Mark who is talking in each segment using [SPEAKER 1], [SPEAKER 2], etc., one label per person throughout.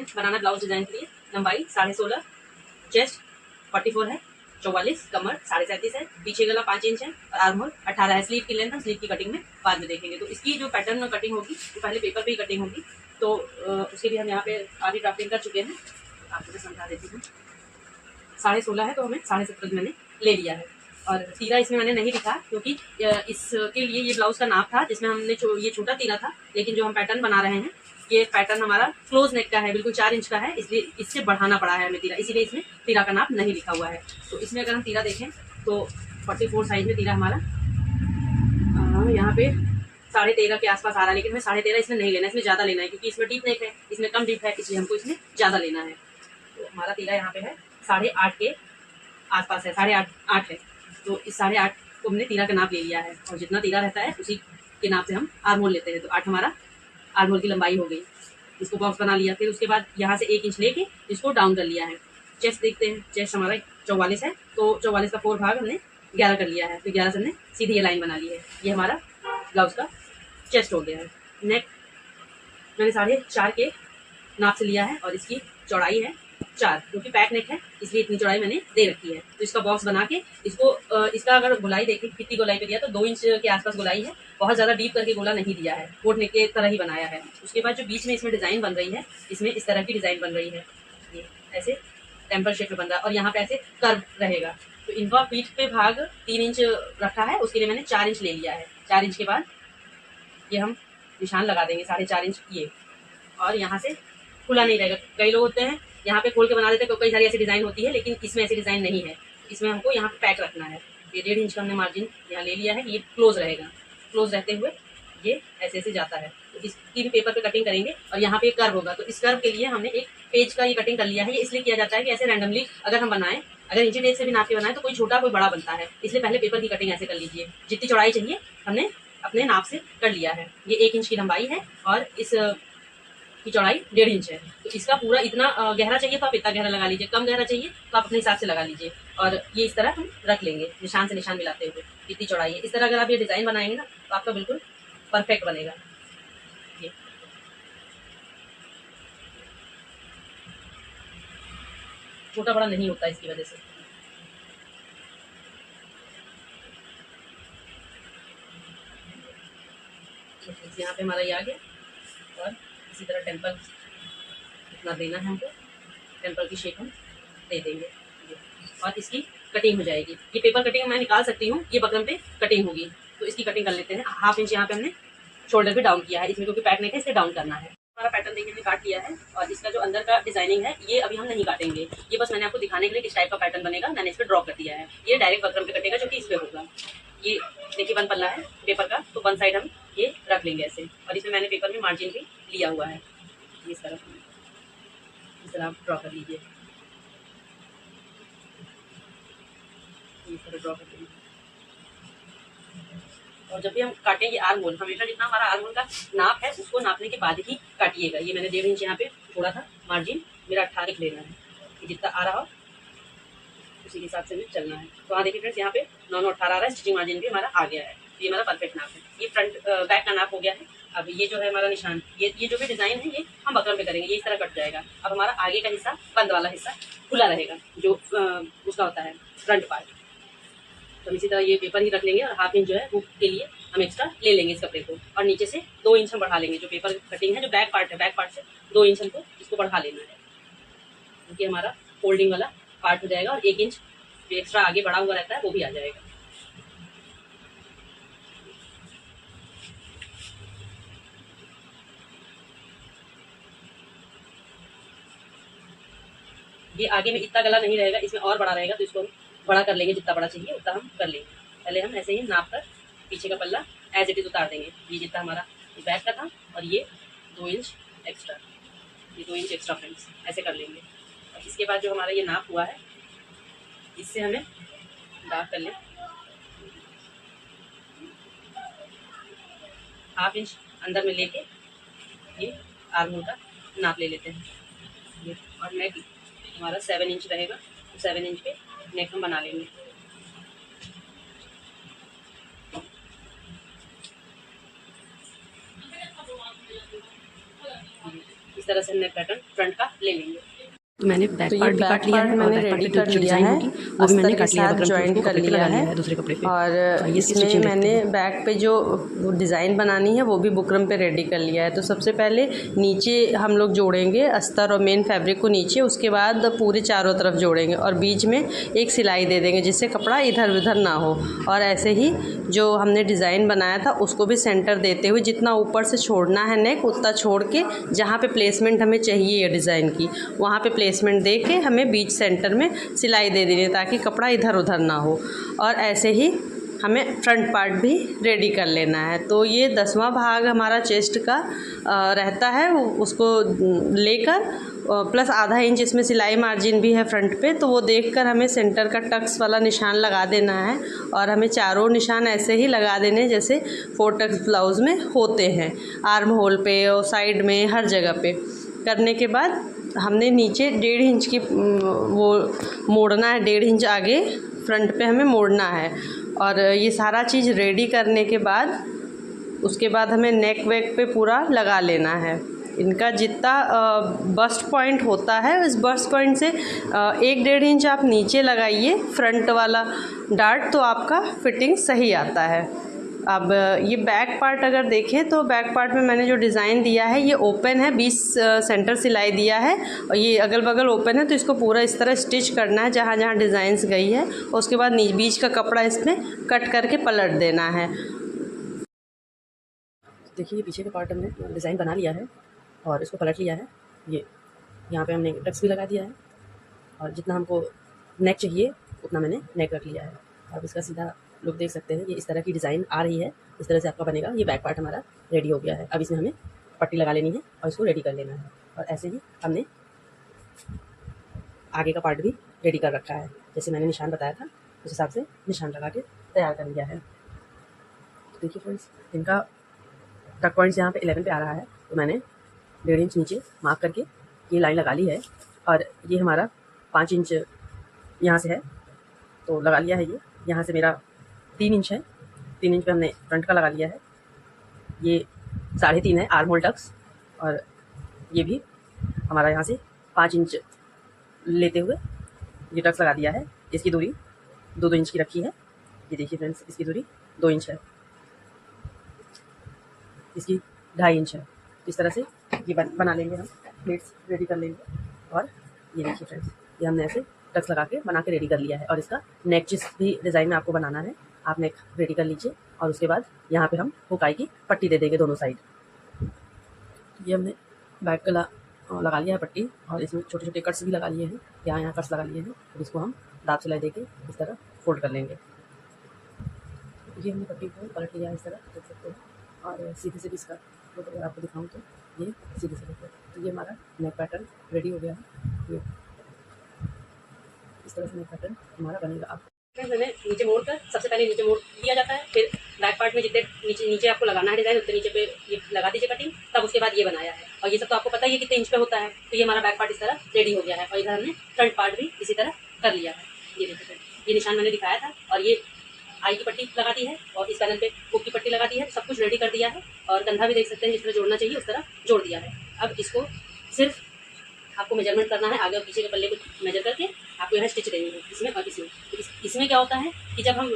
[SPEAKER 1] Friends बनाना blouse design के लिए लंबाई 16.5, चेस्ट 44 है, 44, कमर 37.5 है, पीछे गला 5 इंच है और आर्म होल 18 है। स्लीव की लेंथ हम स्लीव की कटिंग में बाद में देखेंगे। तो इसकी जो पैटर्न कटिंग होगी वो पहले पेपर पे ही कटिंग होगी। तो उसके लिए हम यहाँ पे आधी ड्राफ्टिंग कर चुके हैं, आपको मैं समझा देती हूँ। 16.5 है तो हमें 17.5 मैंने ले लिया है और तीरा इसमें मैंने नहीं लिखा क्योंकि इसके लिए ये ब्लाउज का नाप था जिसमें हमने ये छोटा तीरा था, लेकिन जो हम पैटर्न बना रहे हैं ये पैटर्न हमारा क्लोज नेक का है, बिल्कुल 4 इंच का है, इसलिए इससे बढ़ाना पड़ा है हमें तीरा, इसीलिए इसमें तीरा का नाप नहीं लिखा हुआ है। तो इसमें अगर हम तीरा देखें तो 44 साइज में तीरा हमारा यहाँ पे 13.5 के आसपास आ रहा है, लेकिन हमें 13.5 इसमें नहीं लेना है, इसमें ज़्यादा लेना है क्योंकि इसमें डीप नेक है, इसमें कम डीप है, इसलिए हमको इसमें ज़्यादा लेना है। तो हमारा तीरा यहाँ पे है 8.5 के आसपास है, 8.5 है। तो इस 8.5 को हमने तीरा का नाप ले लिया है और जितना तीरा रहता है उसी के नाप से हम आर्म होल लेते हैं। तो 8 हमारा आर्म होल की लंबाई हो गई। इसको बॉक्स बना लिया, फिर उसके बाद यहाँ से 1 इंच लेके इसको डाउन कर लिया है। चेस्ट देखते हैं, चेस्ट हमारा 44 है तो 44 का 4 भाग हमने 11 कर लिया है, तो 11 से हमने सीधी ये लाइन बना ली है। ये हमारा ब्लाउज का चेस्ट हो गया है। नेक मैंने 4.5 के नाप से लिया है और इसकी चौड़ाई है 4, क्योंकि पैक नेक है इसलिए इतनी चौड़ाई मैंने दे रखी है। तो इसका बॉक्स बना के इसको इसका अगर गोलाई देखें कितनी गोलाई पे दिया तो 2 इंच के आसपास गोलाई है, बहुत ज़्यादा डीप करके गोला नहीं दिया है, कोट नेक के तरह ही बनाया है। उसके बाद जो बीच में इसमें डिज़ाइन बन रही है, इसमें इस तरह की डिज़ाइन बन रही है, ये ऐसे टेम्पल शेप में बन रहा है और यहाँ पे ऐसे कर्व रहेगा। तो इनका पीठ पे भाग 3 इंच रखा है, उसके लिए मैंने 4 इंच ले लिया है। 4 इंच के बाद ये हम निशान लगा देंगे 4.5 इंच ये, और यहाँ से खुला नहीं रहेगा। कई लोग होते हैं यहाँ पे खोल के बना देते हैं, कई सारी ऐसी डिज़ाइन होती है, लेकिन इसमें ऐसी डिज़ाइन नहीं है। इसमें हमको यहाँ पे पैक रखना है। ये 1.5 इंच का हमने मार्जिन यहाँ ले लिया है, ये क्लोज रहेगा, क्लोज रहते हुए ये ऐसे ऐसे जाता है। तो इसकी भी पेपर पे कटिंग करेंगे और यहाँ पे एक कर्व होगा, तो इस कर्व के लिए हमने एक पेज का ये कटिंग कर लिया है। ये इसलिए किया जाता है कि ऐसे रैंडमली अगर हम बनाएं, अगर इंची टेप से भी नाप के बनाएं तो कोई छोटा कोई बड़ा बनता है, इसलिए पहले पेपर की कटिंग ऐसे कर लीजिए। जितनी चौड़ाई चाहिए हमने अपने नाप से कर लिया है। ये 1 इंच की लंबाई है और इस की चौड़ाई 1.5 इंच है। तो इसका पूरा इतना गहरा चाहिए तो आप इतना गहरा लगा लीजिए, कम गहरा चाहिए तो आप अपने हिसाब से लगा लीजिए। और ये इस तरह हम रख लेंगे निशान से निशान मिलाते हुए, इतनी चौड़ाई है। इस तरह अगर आप ये डिज़ाइन बनाएंगे ना तो आपका बिल्कुल परफेक्ट बनेगा। ये छोटा बड़ा नहीं होता इसकी वजह से। यहाँ पे हमारा ये आ गया और इसी तरह टेम्पल इतना देना है हमको, टेम्पल की शेप हम दे देंगे और इसकी कटिंग हो जाएगी। ये पेपर कटिंग मैं निकाल सकती हूँ, ये बकरम पे कटिंग होगी। तो इसकी कटिंग कर लेते हैं। 1/2 इंच यहाँ पे हमने शोल्डर पे डाउन किया है, इसमें क्योंकि पैक नहीं है इसलिए डाउन करना है। हमारा पैटर्न देखिए हमने काट लिया है और इसका जो अंदर का डिजाइनिंग है ये अभी हम नहीं काटेंगे, ये बस मैंने आपको दिखाने के लिए किस टाइप का पैटर्न बनेगा मैंने इस पर ड्रॉ कर दिया है। ये डायरेक्ट बकरम पे कटेगा जो कि इस पे होगा। ये देखिए 1 पल्ला है पेपर का, तो 1 साइड हम ये रख लेंगे ऐसे, और इसमें मैंने पेपर में मार्जिन भी लिया हुआ है। इस तरह आप ड्रॉ कर लीजिए, इस तरह ड्रॉ कर लीजिए। और जब भी हम काटेंगे आर्म होल, हमेशा जितना हमारा आर्म होल का नाप है उसको नापने के बाद ही काटिएगा। ये मैंने 1.5 इंच यहाँ पे छोड़ा था मार्जिन, मेरा 18 लेना है, कि जितना आ रहा हो उसी के हिसाब से हमें चलना है। तो हाँ देखिए फ्रेंड्स यहाँ पे 9/18 आ रहा है, स्टिचिंग मार्जिन भी हमारा आ गया है। ये हमारा परफेक्ट नाप है, ये फ्रंट बैक का नाप हो गया है। अब ये जो है हमारा निशान, ये जो भी डिजाइन है ये हम बकरम पे करेंगे, ये इस तरह कट जाएगा। अब हमारा आगे का हिस्सा, बंद वाला हिस्सा खुला रहेगा, जो उसका होता है फ्रंट पार्ट। तो इसी तरह ये पेपर ही रख लेंगे और 1/2 इंच जो है वो के लिए हम एक्स्ट्रा ले लेंगे इस कपड़े को, और नीचे से 2 इंच हम बढ़ा लेंगे। जो पेपर कटिंग है जो बैक पार्ट है, बैक पार्ट से 2 इंच हमको इसको बढ़ा लेना है, क्योंकि हमारा फोल्डिंग वाला पार्ट हो जाएगा और 1 इंच जो एक्स्ट्रा आगे बढ़ा हुआ रहता है वो भी आ जाएगा। ये आगे में इतना गला नहीं रहेगा, इसमें और बड़ा रहेगा, तो इसको हम बड़ा कर लेंगे, जितना बड़ा चाहिए उतना हम कर लेंगे। पहले हम ऐसे ही नाप कर पीछे का पल्ला एज इट इज उतार देंगे। ये जितना हमारा बैक का था और ये 2 इंच एक्स्ट्रा, ये 2 इंच एक्स्ट्रा फ्रेंड्स ऐसे कर लेंगे। और इसके बाद जो हमारा ये नाप हुआ है इससे हमें डार्क कर लें, 1/2 इंच अंदर में लेके ये आर्म होल का नाप ले लेते हैं। ये और नेक हमारा 7 इंच रहेगा, तो 7 इंच पे नेक हम बना लेंगे। इस तरह से हमने पैटर्न फ्रंट का ले लेंगे।
[SPEAKER 2] मैंने बैक पार्ट भी काट लिया है और बैक पार्ट पे जो डिज़ाइन होगी वो भी मैंने काट लिया है,
[SPEAKER 3] ज्वाइंट कर लिया है
[SPEAKER 2] दूसरे कपड़े पे।
[SPEAKER 3] और इसमें मैंने बैक पे जो डिज़ाइन बनानी है वो भी बुकरम पे रेडी कर लिया है। तो सबसे पहले नीचे हम लोग जोड़ेंगे अस्तर और मेन फैब्रिक को नीचे, उसके बाद पूरे चारों तरफ जोड़ेंगे और बीच में एक सिलाई दे देंगे जिससे कपड़ा इधर उधर ना हो। और ऐसे ही जो हमने डिज़ाइन बनाया था उसको भी सेंटर देते हुए जितना ऊपर से छोड़ना है नेक उतना छोड़ के जहाँ पे प्लेसमेंट हमें चाहिए डिज़ाइन की वहाँ पे प्लेसमेंट दे के हमें बीच सेंटर में सिलाई दे देनी है ताकि कपड़ा इधर उधर ना हो। और ऐसे ही हमें फ्रंट पार्ट भी रेडी कर लेना है। तो ये 10वां भाग हमारा चेस्ट का रहता है, उसको लेकर प्लस आधा इंच इसमें सिलाई मार्जिन भी है फ्रंट पे, तो वो देखकर हमें सेंटर का टक्स वाला निशान लगा देना है। और हमें चारों निशान ऐसे ही लगा देने जैसे 4 टक्स ब्लाउज़ में होते हैं, आर्म होल पे और साइड में हर जगह पे। करने के बाद हमने नीचे 1.5 इंच की वो मोड़ना है, 1.5 इंच आगे फ्रंट पे हमें मोड़ना है। और ये सारा चीज़ रेडी करने के बाद उसके बाद हमें नेक वेक पे पूरा लगा लेना है। इनका जितना बस्ट पॉइंट होता है इस बस्ट पॉइंट से 1-1.5 इंच आप नीचे लगाइए फ्रंट वाला डार्ट, तो आपका फिटिंग सही आता है। अब ये बैक पार्ट अगर देखें तो बैक पार्ट में मैंने जो डिज़ाइन दिया है ये ओपन है, 20 सेंटर सिलाई दिया है और ये अगल बगल ओपन है। तो इसको पूरा इस तरह स्टिच करना है जहाँ जहाँ डिज़ाइंस गई है, और उसके बाद बीच का कपड़ा इसमें कट करके पलट देना है।
[SPEAKER 2] देखिए पीछे का पार्ट हमने डिज़ाइन बना लिया है और इसको पलट लिया है। ये यहाँ पे हमने टक्स भी लगा दिया है और जितना हमको नेक चाहिए उतना मैंने नेक रख लिया है। अब इसका सीधा लुक देख सकते हैं, ये इस तरह की डिज़ाइन आ रही है, इस तरह से आपका बनेगा। ये बैक पार्ट हमारा रेडी हो गया है। अब इसमें हमें पट्टी लगा लेनी है और इसको रेडी कर लेना है। और ऐसे ही हमने आगे का पार्ट भी रेडी कर रखा है, जैसे मैंने निशान बताया था उस हिसाब से निशान लगा के तैयार कर लिया है। तो देखिए फ्रेंड्स, इनका टक पॉइंट्स यहाँ पे 11 पे आ रहा है, तो मैंने 1.5 इंच नीचे मार्क करके ये लाइन लगा ली है। और ये हमारा 5 इंच यहाँ से है तो लगा लिया है। ये यहाँ से मेरा 3 इंच है, 3 इंच पे हमने फ्रंट का लगा लिया है। ये 3.5 है आर्म होल टक्स, और ये भी हमारा यहाँ से 5 इंच लेते हुए ये टक्स लगा दिया है। इसकी दूरी 2-2 इंच की रखी है। ये देखिए फ्रेंड्स, इसकी दूरी 2 इंच है, इसकी 2.5 इंच है। इस तरह से ये बना लेंगे, हम प्लेट्स रेडी कर लेंगे। और ये देखिए फ्रेंड्स, ये हमने ऐसे टक्स लगा के बना के रेडी कर लिया है। और इसका नेक जिस भी डिज़ाइन में आपको बनाना है आप नेक रेडी कर लीजिए। और उसके बाद यहाँ पे हम हुकाई की पट्टी दे देंगे दोनों साइड। ये हमने बैक गला लगा लिया है पट्टी, और इसमें छोटे छोटे कट्स भी लगा लिए हैं, यहाँ कट्स लगा लिए हैं। और इसको हम दाब सिलाई देके इस तरह फोल्ड कर लेंगे। ये हमने पट्टी को पलट लिया है, इस तरह देख सकते हैं। और सीधे से भी इसका फोटो अगर आपको दिखाऊँ तो ये सीधे से देखो, तो ये हमारा नेक पैटर्न रेडी हो गया है। ये इस तरह से नेक पैटर्न हमारा बनेगा। आप
[SPEAKER 1] मैंने नीचे मोड़ कर सबसे पहले नीचे मोड़ दिया जाता है, फिर बैक पार्ट में जितने नीचे आपको लगाना है डिज़ाइन उतने नीचे पे ये लगा दीजिए कटिंग, तब उसके बाद ये बनाया है। और ये सब तो आपको पता ही है कितने इंच पे होता है। तो ये हमारा बैक पार्ट इस तरह रेडी हो गया है। और इधर हमने फ्रंट पार्ट भी इसी तरह कर लिया है। ये देखिए, ये निशान मैंने दिखाया था, और ये आई की पट्टी लगा दी है और इस पैनल पे हुक की पट्टी लगा दी है। सब कुछ रेडी कर दिया है। और कंधा भी देख सकते हैं जिस तरह जोड़ना चाहिए उस तरह जोड़ दिया है। अब इसको सिर्फ आपको मेजरमेंट करना है, आगे और पीछे के पल्ले को मेजर करके आपको यहाँ स्टिच देनी है इसमें और इसमें। तो इसमें क्या होता है कि जब हम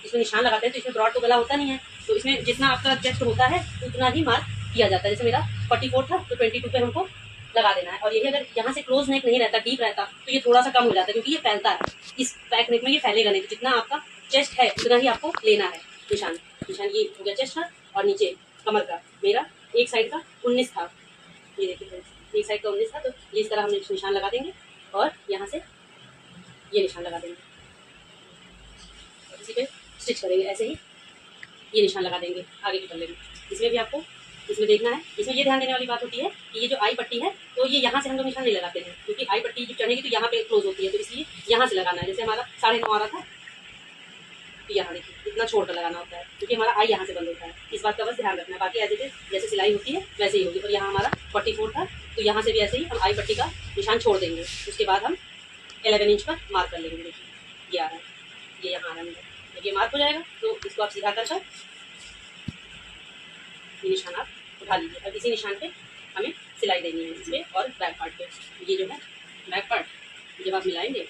[SPEAKER 1] इसमें निशान लगाते हैं तो इसमें ब्रॉड तो गला होता नहीं है, तो इसमें जितना आपका चेस्ट होता है उतना ही मार्क किया जाता है। जैसे मेरा 44 था तो 22 पे हमको लगा देना है। और यही अगर यहाँ से क्लोज नेक नहीं रहता, डीप रहता, तो ये थोड़ा सा कम हो जाता है क्योंकि ये फैलता है। इस बैक नेक में ये फैलेगा नहीं, तो जितना आपका चेस्ट है उतना ही आपको लेना है निशान। ये हो गया चेस्ट का। और नीचे कमर का मेरा एक साइड का 19 था, ये देखिए एक साइड का 19 था। तो ये इस तरह हम निशान लगा देंगे और यहाँ से ये निशान लगा देंगे और इसी पे स्टिच करेंगे। ऐसे ही ये निशान लगा देंगे आगे के पल्ले में। इसमें भी आपको इसमें देखना है। इसमें ये ध्यान देने वाली बात होती है कि ये जो आई पट्टी है तो ये यहाँ से हम लोग निशान नहीं लगाते हैं, क्योंकि आई पट्टी जब चढ़ेगी तो यहाँ पे क्लोज होती है, तो इसलिए यहाँ से लगाना है। जैसे हमारा 9.5 आ रहा था तो यहाँ देखिए इतना छोड़ कर लगाना होता है, क्योंकि हमारा आई यहाँ से बंद होता है। इस बात का बस ध्यान रखना है। बाकी एज इट इज जैसे सिलाई होती है वैसे ही होगी। और यहाँ हमारा 44 था तो यहाँ से भी ऐसे ही हम आई पट्टी का निशान छोड़ देंगे। उसके बाद हम 11 इंच पर मार्क कर लेंगे। देखिए ये आ रहा है, ये यहाँ आ रहा है। जब ये मार्क हो जाएगा तो इसको आप सीधा कर ये निशान आप उठा लीजिए। अब इसी निशान पे हमें सिलाई देनी है इसमें और बैक पार्ट पे। ये जो है बैक पार्ट जब आप मिलाएंगे,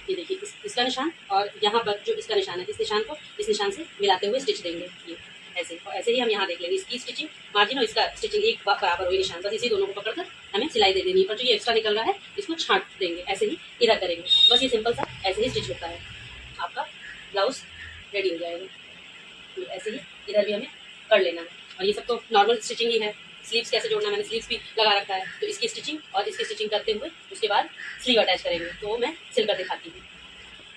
[SPEAKER 1] ये देखिए इसका निशान और यहाँ पर जो इसका निशान है, इस निशान को इस निशान से मिलाते हुए स्टिच देंगे ये ऐसे। और ऐसे ही हम यहाँ देख लेंगे इसकी स्टिचिंग मार्जिन और इसका स्टिचिंग एक बराबर हुई निशान, बस इसी दोनों को पकड़कर हमें सिलाई दे देनी है। पर जो ये एक्स्ट्रा निकल रहा है इसको छांट देंगे, ऐसे ही इधर करेंगे। बस ये सिंपल सा ऐसे ही स्टिच होता है, आपका ब्लाउज रेडी हो जाएगा। ऐसे ही इधर भी हमें कर लेना है। और ये सब तो नॉर्मल स्टिचिंग ही है। स्लीव्स कैसे जोड़ना, मैंने स्लीव्स भी लगा रखा है, तो इसकी स्टिचिंग और इसकी स्टिचिंग करते हुए उसके बाद स्लीव अटैच करेंगे, तो वो मैं सिलकर दिखाती हूँ।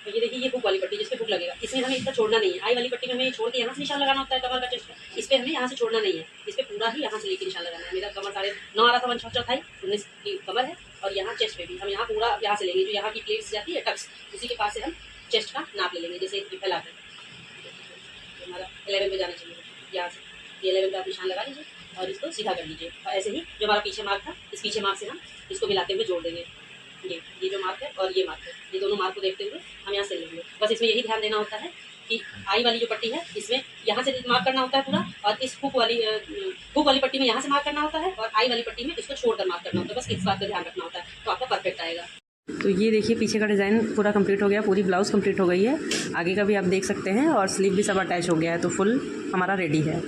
[SPEAKER 1] तो ये देखिए ये हुक वाली पट्टी जिसपे हुक लगेगा, इसमें हमें इसका छोड़ना नहीं है। आई वाली पट्टी में हमें छोड़ के यहाँ से निशान लगाना होता है कमर का चेस्ट का, इस पे हमें यहाँ से छोड़ना नहीं है, इस पे पूरा ही यहाँ से लेके निशान लगाना है। मेरा कमर 9.5 आ रहा था, 1 चौथाई 19 की कमर है। और यहाँ चेस्ट पे भी हम यहाँ पूरा यहाँ से लेंगे, जो यहाँ की प्लेट्स जाती है टक्स, उसी के पास से हम चेस्ट का नाप ले लेंगे, जैसे फैला कर हमारा 11 पे जाना चाहिए। यहाँ से 11 का निशान लगा लीजिए और इसको सीधा कर लीजिए। और ऐसे ही जो हमारा पीछे मार्क था, इस पीछे मार्क से हम इसको मिलाते हुए जोड़ देंगे। ये जो मार्क है और ये मार्क है, ये दोनों मार्क को देखते हुए हम यहाँ से लेंगे। बस इसमें यही ध्यान देना होता है कि आई वाली जो पट्टी है इसमें यहाँ से मार्क करना होता है पूरा, और इस हुक वाली पट्टी में यहाँ से मार्क करना होता है, और आई वाली पट्टी में इसको छोड़कर मार्क करना होता है। बस इस बात का ध्यान रखना होता है, तो आपका परफेक्ट आएगा।
[SPEAKER 3] तो ये देखिए पीछे का डिज़ाइन पूरा कंप्लीट हो गया, पूरी ब्लाउज़ कंप्लीट हो गई है। आगे का भी आप देख सकते हैं और स्लीव भी सब अटैच हो गया है, तो फुल हमारा रेडी है।